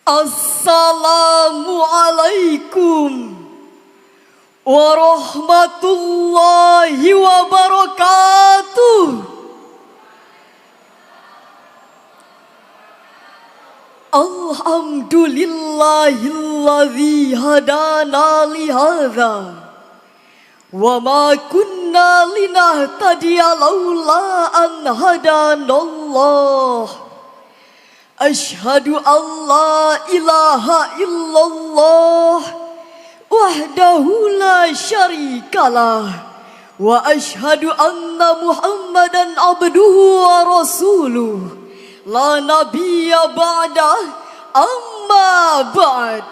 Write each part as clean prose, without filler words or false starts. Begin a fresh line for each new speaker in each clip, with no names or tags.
Assalamualaikum warahmatullahi wabarakatuh. Alhamdulillahilladzi hadana lihadza wa ma kunna linahtadiya laula an hadanallah. Asyhadu an la ilaha illallah wahdahu la syarikalah wa asyhadu anna Muhammadan abduhu wa rasuluh la nabiyya ba'dah amma ba'd.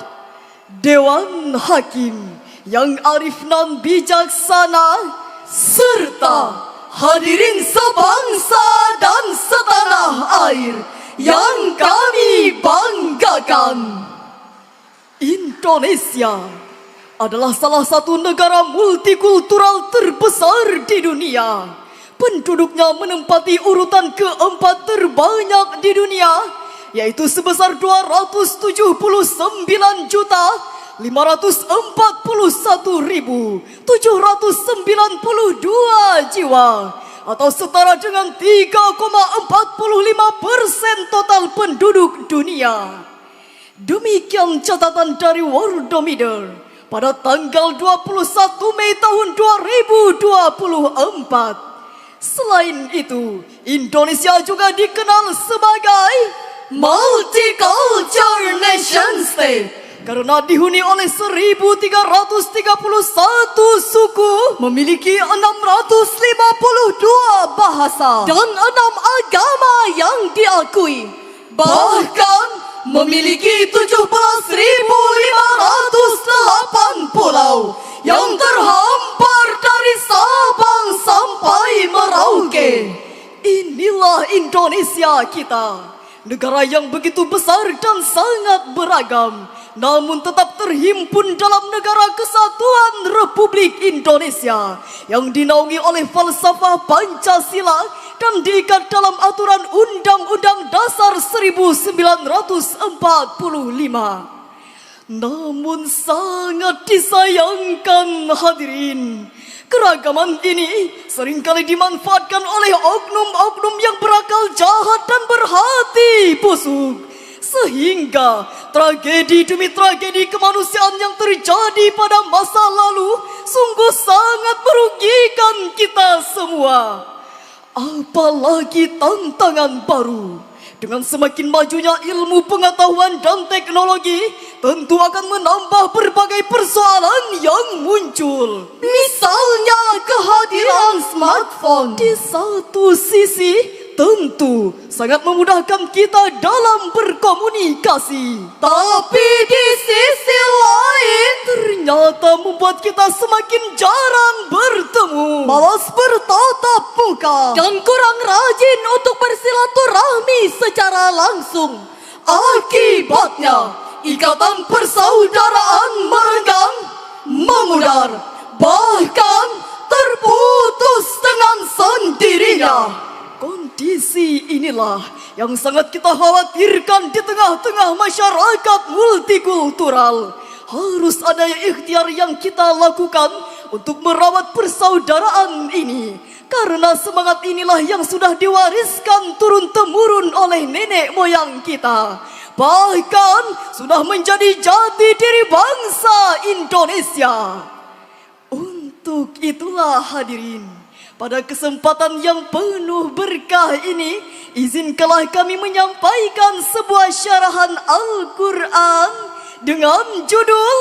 Dewan Hakim yang arif nan bijaksana serta hadirin sebangsa dan setanah air yang kami banggakan. Indonesia adalah salah satu negara multikultural terbesar di dunia. Penduduknya menempati urutan keempat terbanyak di dunia, yaitu sebesar 279.791.792 jiwa, atau setara dengan 3,45% total penduduk dunia. Demikian catatan dari Worldometer pada tanggal 21 Mei tahun 2024. Selain itu, Indonesia juga dikenal sebagai Multicultural Nation State karena dihuni oleh 1.331 suku, memiliki 652 bahasa dan 6 agama yang diakui. Bahkan memiliki 17.508 pulau yang terhampar dari Sabang sampai Merauke. Inilah Indonesia kita, negara yang begitu besar dan sangat beragam, namun tetap terhimpun dalam Negara Kesatuan Republik Indonesia yang dinaungi oleh falsafah Pancasila dan diikat dalam aturan Undang-Undang Dasar 1945. Namun sangat disayangkan hadirin, keragaman ini seringkali dimanfaatkan oleh oknum-oknum yang berakal jahat dan berhati busuk, sehingga tragedi demi tragedi kemanusiaan yang terjadi pada masa lalu sungguh sangat merugikan kita semua. Apalagi tantangan baru. Dengan semakin majunya ilmu pengetahuan dan teknologi, tentu akan menambah berbagai persoalan yang muncul. Misalnya kehadiran smartphone di satu sisi tentu sangat memudahkan kita dalam berkomunikasi, tapi di sisi lain ternyata membuat kita semakin jarang bertemu, malas bertatap muka, dan kurang rajin untuk bersilaturahmi secara langsung. Akibatnya, ikatan persaudaraan merenggang, memudar, bahkan terputus dengan sendirinya. Kondisi inilah yang sangat kita khawatirkan di tengah-tengah masyarakat multikultural. Harus ada ikhtiar yang kita lakukan untuk merawat persaudaraan ini, karena semangat inilah yang sudah diwariskan turun-temurun oleh nenek moyang kita, bahkan sudah menjadi jati diri bangsa Indonesia. Untuk itulah hadirin, pada kesempatan yang penuh berkah ini, izinkanlah kami menyampaikan sebuah syarahan Al-Quran dengan judul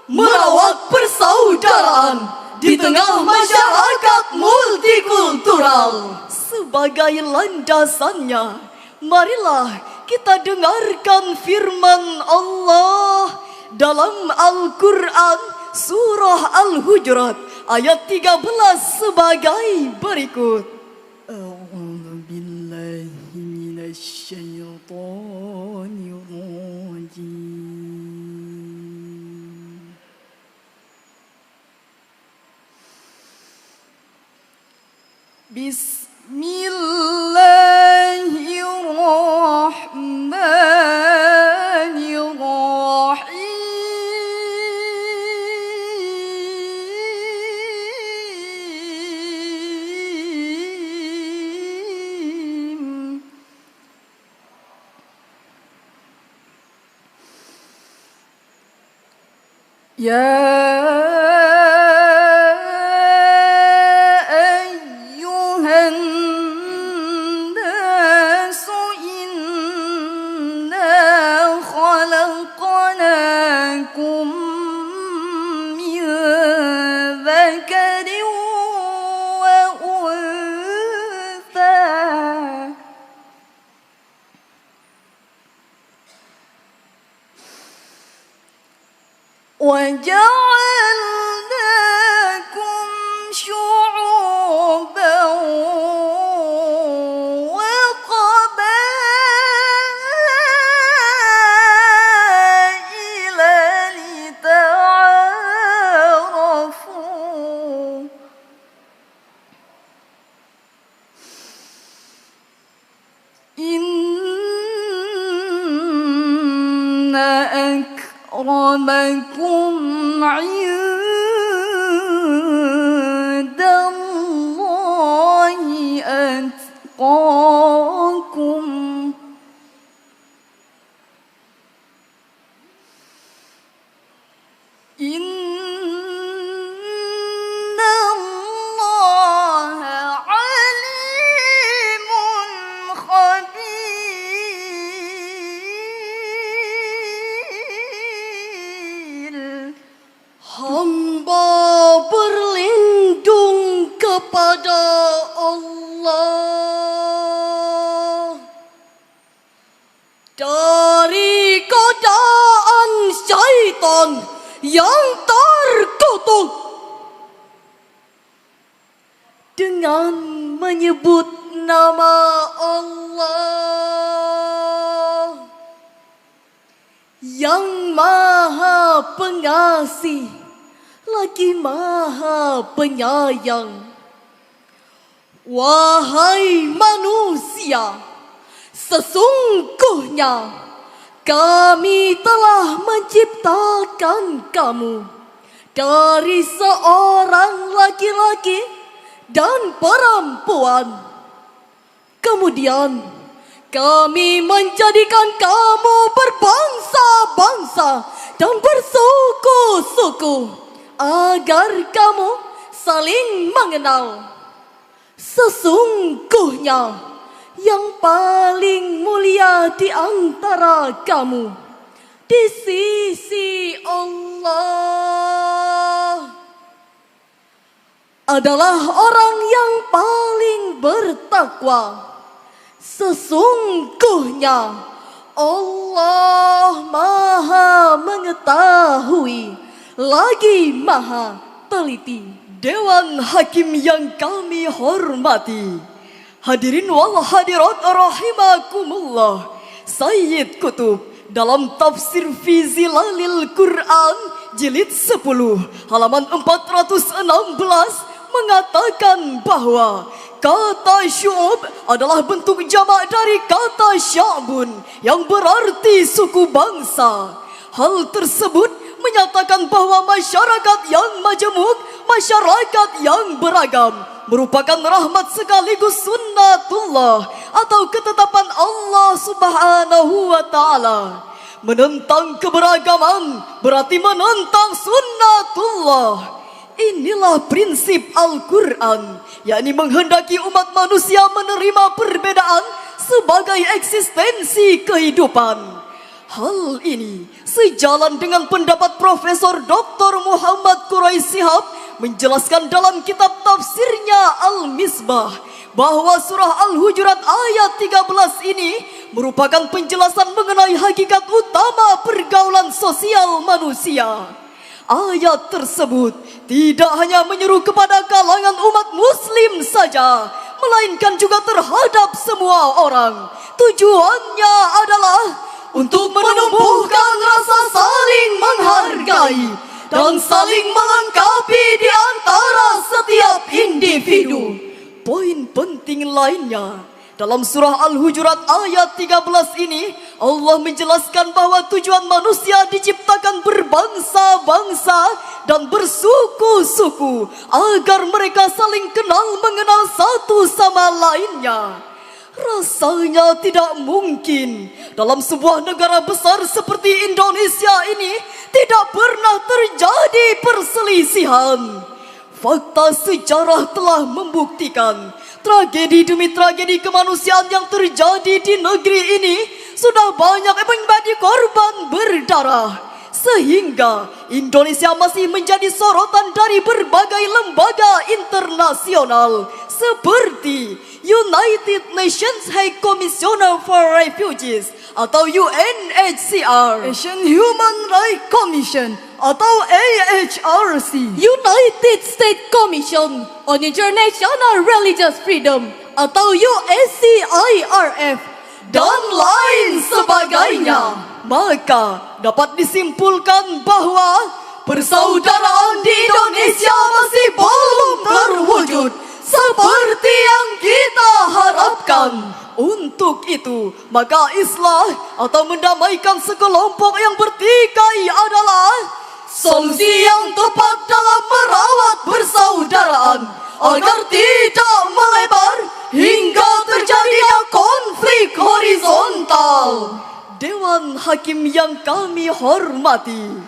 Merawat Persaudaraan di Tengah Masyarakat Multikultural. Sebagai landasannya, marilah kita dengarkan firman Allah dalam Al-Quran Surah Al-Hujurat ayat 13 sebagai berikut. A'udzu billahi minasy syaithanir rajim. Bismillahirrahmanirrahim. Ya ayyuhan nasu inna khalaqnakum min dzakarin wa untha وجعلناكم شعوبا وقبائل لتعارفوا إن أكرمكم عند الله أتقاكم إن الله عليم خبير. Hamba berlindung kepada Allah dari godaan syaitan yang terkutuk dengan menyebut nama Allah yang Maha Pengasih lagi Maha Penyayang. Wahai manusia, sesungguhnya kami telah menciptakan kamu dari seorang laki-laki dan perempuan. Kemudian kami menjadikan kamu berbangsa-bangsa dan bersuku-suku agar kamu saling mengenal. Sesungguhnya yang paling mulia di antara kamu di sisi Allah adalah orang yang paling bertakwa. Sesungguhnya Allah Maha Mengetahui lagi Maha Teliti. Dewan Hakim yang kami hormati, hadirin wal hadirat rahimakumullah, Sayyid Qutb dalam tafsir fi Zilalil Quran jilid 10 halaman 416 mengatakan bahwa kata syu'ub adalah bentuk jamak dari kata sya'bun yang berarti suku bangsa. Hal tersebut menyatakan bahwa masyarakat yang majemuk, masyarakat yang beragam merupakan rahmat sekaligus sunnatullah atau ketetapan Allah Subhanahu wa Ta'ala. Menentang keberagaman berarti menentang sunnatullah. Inilah prinsip Al-Quran, yakni menghendaki umat manusia menerima perbedaan sebagai eksistensi kehidupan. Hal ini sejalan dengan pendapat Profesor Dr. Muhammad Quraish Shihab menjelaskan dalam kitab tafsirnya Al-Misbah bahwa surah Al-Hujurat ayat 13 ini merupakan penjelasan mengenai hakikat utama pergaulan sosial manusia. Ayat tersebut tidak hanya menyeru kepada kalangan umat muslim saja, melainkan juga terhadap semua orang. Tujuannya adalah untuk menumbuhkan rasa saling menghargai dan saling melengkapi di antara setiap individu. Poin penting lainnya, dalam surah Al-Hujurat ayat 13 ini, Allah menjelaskan bahwa tujuan manusia diciptakan berbangsa-bangsa dan bersuku-suku agar mereka saling kenal mengenal satu sama lainnya. Rasanya tidak mungkin dalam sebuah negara besar seperti Indonesia ini tidak pernah terjadi perselisihan. Fakta sejarah telah membuktikan tragedi demi tragedi kemanusiaan yang terjadi di negeri ini sudah banyak menjadi korban berdarah. Sehingga Indonesia masih menjadi sorotan dari berbagai lembaga internasional seperti United Nations High Commissioner for Refugees atau UNHCR,
Asian Human Rights Commission atau AHRC,
United States Commission on International Religious Freedom atau USCIRF, dan lain sebagainya. Maka dapat disimpulkan bahwa persaudaraan di Indonesia masih belum terwujud seperti yang kita harapkan. Untuk itu, maka islah atau mendamaikan sekelompok yang bertikai adalah solusi yang tepat dalam merawat persaudaraan agar tidak melebar hingga terjadinya konflik horizontal. Dewan Hakim yang kami hormati,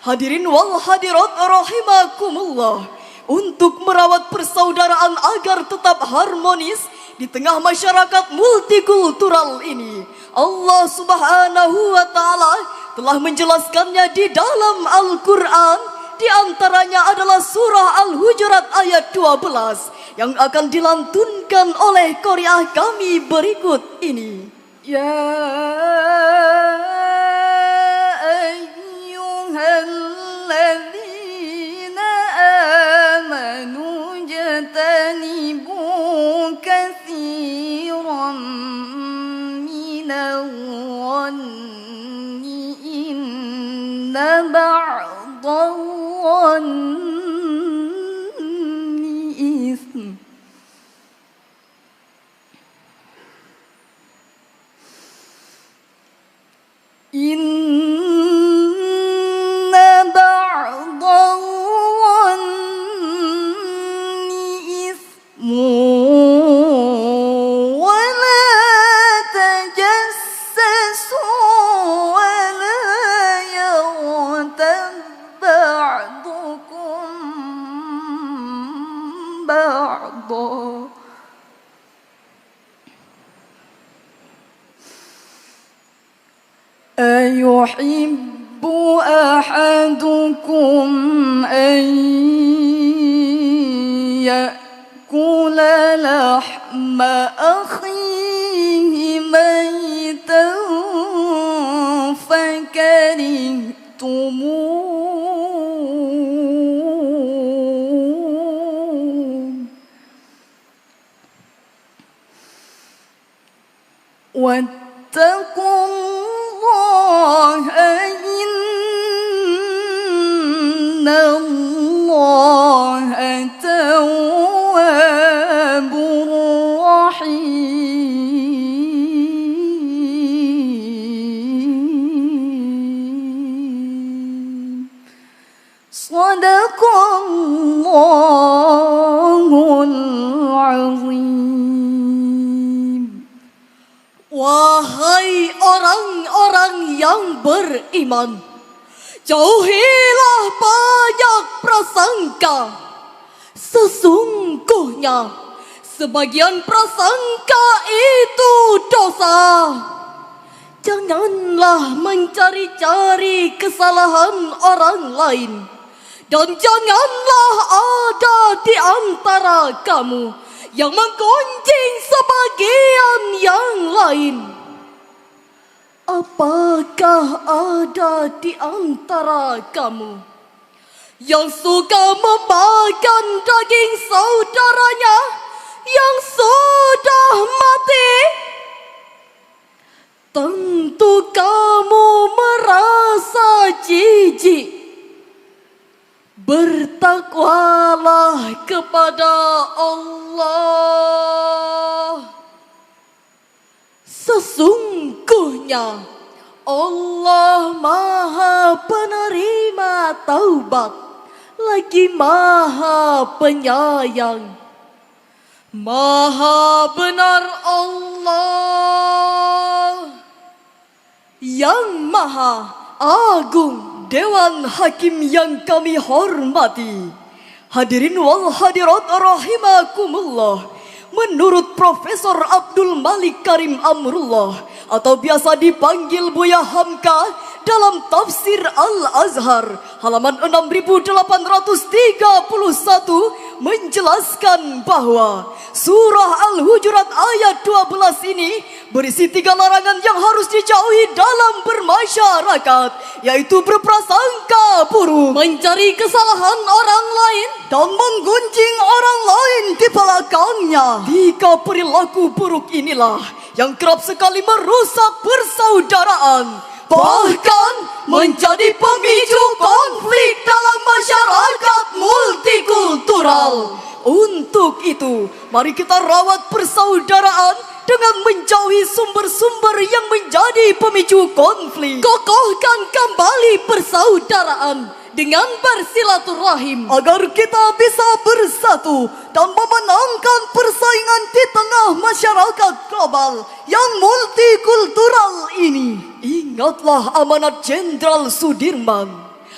hadirin wal hadirat rahimakumullah, untuk merawat persaudaraan agar tetap harmonis di tengah masyarakat multikultural ini, Allah Subhanahu wa Ta'ala telah menjelaskannya di dalam Al-Quran. Di antaranya adalah surah Al-Hujurat ayat 12 yang akan dilantunkan oleh qari'ah kami berikut ini.
Ya ayyuhalladzina amanu jatanibu katsiran minal dhanni inna ba'dal dhanni ism. Inna ba'dal dhanni ismun wa la tajassasu wa la yaghtab ba'dukum ba'dan. أيحب أحدكم أن يأكل لحم أخيه ميتا فكرهتموه واتقوا الله إن الله تواب رحيم. صدق الله العظيم.
Wahai orang-orang yang beriman, jauhilah banyak prasangka. Sesungguhnya sebagian prasangka itu dosa. Janganlah mencari-cari kesalahan orang lain, dan janganlah ada di antara kamu yang menggunjing sebagian yang lain. Apakah ada di antara kamu yang suka memakan daging saudaranya yang sudah mati? Tentu kamu merasa jijik. Bertakwalah kepada Allah. Sesungguhnya Allah Maha Penerima Taubat, lagi Maha Penyayang. Maha benar Allah,
yang Maha Agung.
Dewan Hakim yang kami hormati, hadirin wal hadirat rahimakumullah. Menurut Profesor Abdul Malik Karim Amrullah atau biasa dipanggil Buya Hamka, dalam tafsir Al-Azhar halaman 6831 menjelaskan bahwa surah Al-Hujurat ayat 12 ini berisi 3 larangan yang harus dijauhi dalam bermasyarakat, yaitu berprasangka buruk,
Mencari kesalahan orang lain
dan menggunjing orang lain di belakangnya. 3 perilaku buruk inilah yang kerap sekali merusak persaudaraan, bahkan menjadi pemicu konflik dalam masyarakat multikultural. Untuk itu, mari kita rawat persaudaraan dengan menjauhi sumber-sumber yang menjadi pemicu konflik.
kokohkan kembali persaudaraan dengan bersilaturahim
Agar kita bisa bersatu dan memenangkan persaingan di tengah masyarakat global yang multikultural ini. Ingatlah amanat Jenderal Sudirman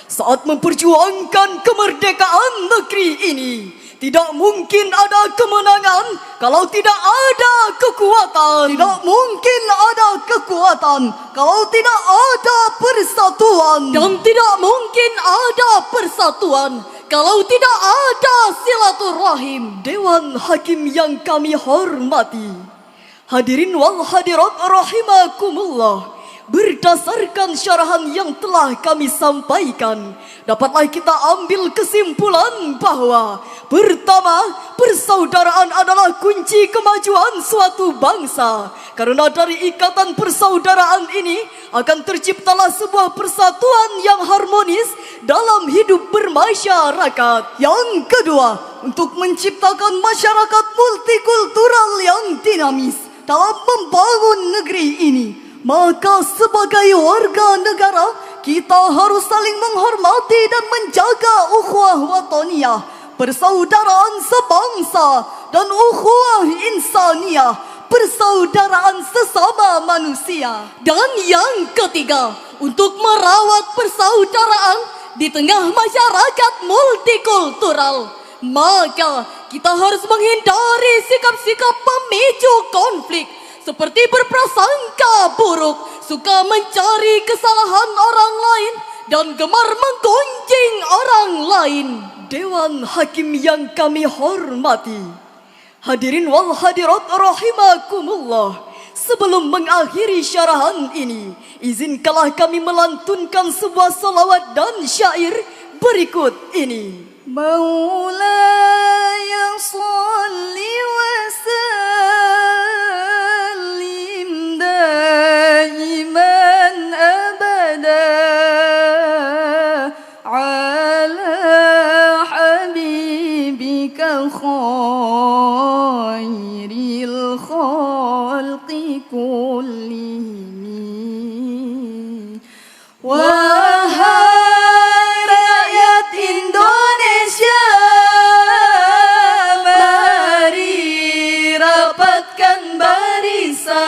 saat memperjuangkan kemerdekaan negeri ini. Tidak mungkin ada kemenangan kalau tidak ada kekuatan. Tidak mungkin ada kekuatan kalau tidak ada persatuan.
dan tidak mungkin ada persatuan kalau tidak ada silaturahim.
Dewan Hakim yang kami hormati, hadirin wal hadirat rahimakumullah. Berdasarkan syarahan yang telah kami sampaikan, dapatlah kita ambil kesimpulan bahwa pertama, persaudaraan adalah kunci kemajuan suatu bangsa. Karena dari ikatan persaudaraan ini akan terciptalah sebuah persatuan yang harmonis dalam hidup bermasyarakat. Yang kedua, untuk menciptakan masyarakat multikultural yang dinamis dalam membangun negeri ini, maka sebagai warga negara, kita harus saling menghormati dan menjaga ukhuwah wataniyah, persaudaraan sebangsa, dan ukhuwah insaniyah, persaudaraan sesama manusia.
Dan yang ketiga, untuk merawat persaudaraan di tengah masyarakat multikultural, maka kita harus menghindari sikap-sikap pemicu konflik seperti berprasangka buruk, suka mencari kesalahan orang lain, dan gemar menggunjing orang lain.
Dewan Hakim yang kami hormati, hadirin wal hadirat rahimakumullah. Sebelum mengakhiri syarahan ini, izinkanlah kami melantunkan sebuah salawat dan syair berikut ini. Maulaya salli wa sallim daiman abada ala habibika khairil khalqi kullihim. Wahai rakyat Indonesia, mari rapatkan barisan,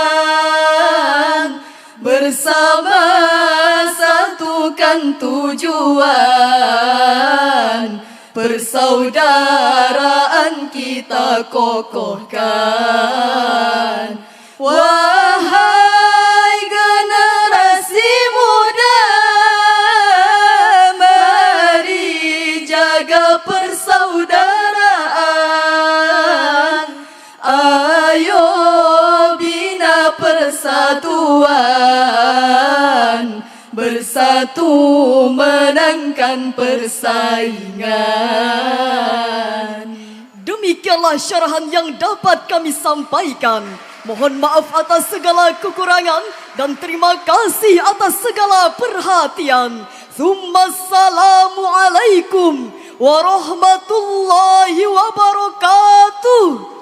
bersama satukan tujuan, persaudaraan kita kokohkan. Wahai generasi muda, mari jaga persaudaraan. Ayo bina persatuan, bersatu menangkan persaingan. Demikianlah syarahan yang dapat kami sampaikan. Mohon maaf atas segala kekurangan dan terima kasih atas segala perhatian. Assalamualaikum warahmatullahi wabarakatuh.